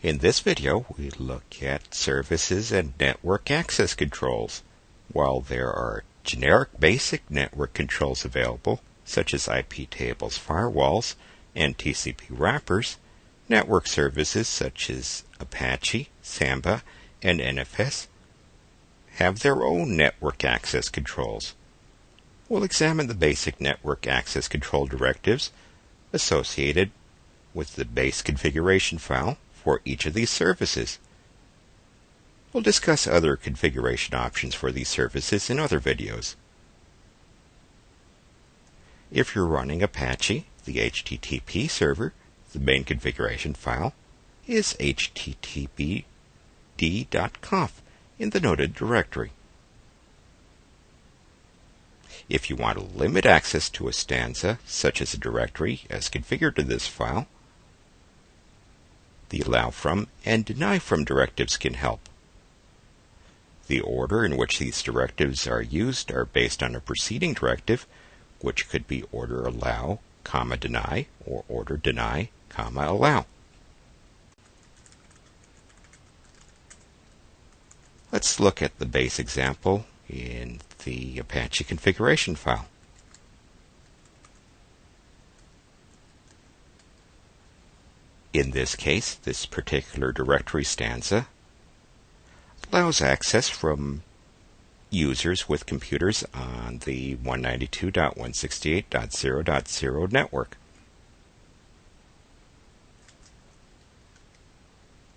In this video, we look at services and network access controls. While there are generic basic network controls available, such as IP tables, firewalls, and TCP wrappers, network services such as Apache, Samba, and NFS have their own network access controls. We'll examine the basic network access control directives associated with the base configuration file for each of these services. We'll discuss other configuration options for these services in other videos. If you're running Apache, the HTTP server, the main configuration file is httpd.conf in the noted directory. If you want to limit access to a stanza, such as a directory as configured in this file, the allow from and deny from directives can help. The order in which these directives are used are based on a preceding directive, which could be order allow, deny, or order deny, allow. Let's look at the base example in the Apache configuration file. In this case, this particular directory stanza allows access from users with computers on the 192.168.0.0 network.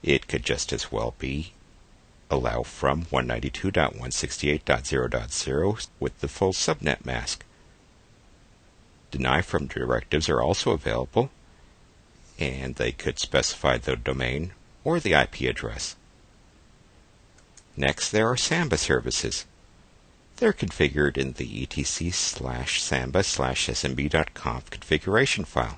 It could just as well be allow from 192.168.0.0 with the full subnet mask. Deny from directives are also available, and they could specify the domain or the IP address. Next, there are Samba services. They're configured in the etc/samba/smb.conf configuration file.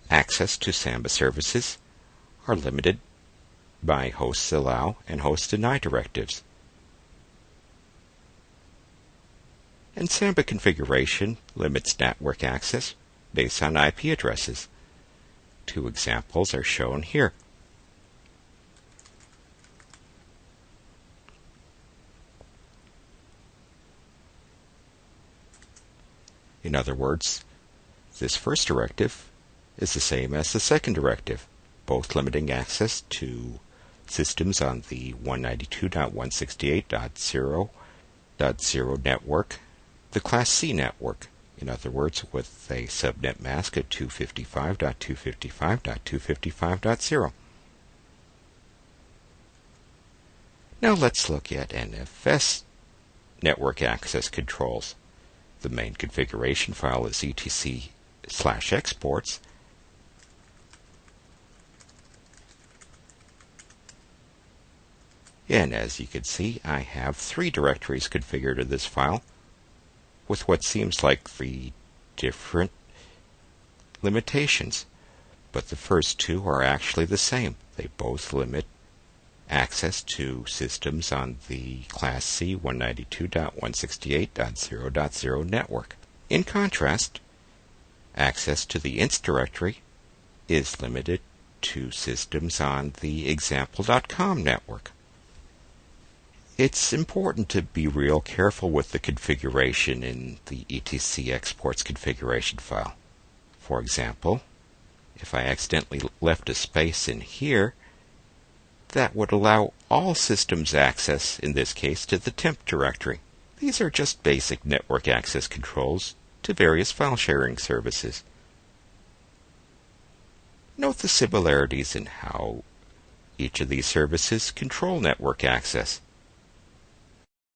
Access to Samba services are limited by hosts allow and hosts deny directives. And Samba configuration limits network access based on IP addresses. Two examples are shown here. In other words, this first directive is the same as the second directive, both limiting access to systems on the 192.168.0.0 network, the Class C network, in other words, with a subnet mask at 255.255.255.0. Now let's look at NFS network access controls. The main configuration file is etc/exports, and as you can see, I have 3 directories configured in this file with what seems like 3 different limitations, but the first 2 are actually the same. They both limit access to systems on the Class C 192.168.0.0 network. In contrast, access to the inst directory is limited to systems on the example.com network. It's important to be real careful with the configuration in the etc exports configuration file. For example, if I accidentally left a space in here, that would allow all systems access, in this case, to the temp directory. These are just basic network access controls to various file sharing services. Note the similarities in how each of these services control network access.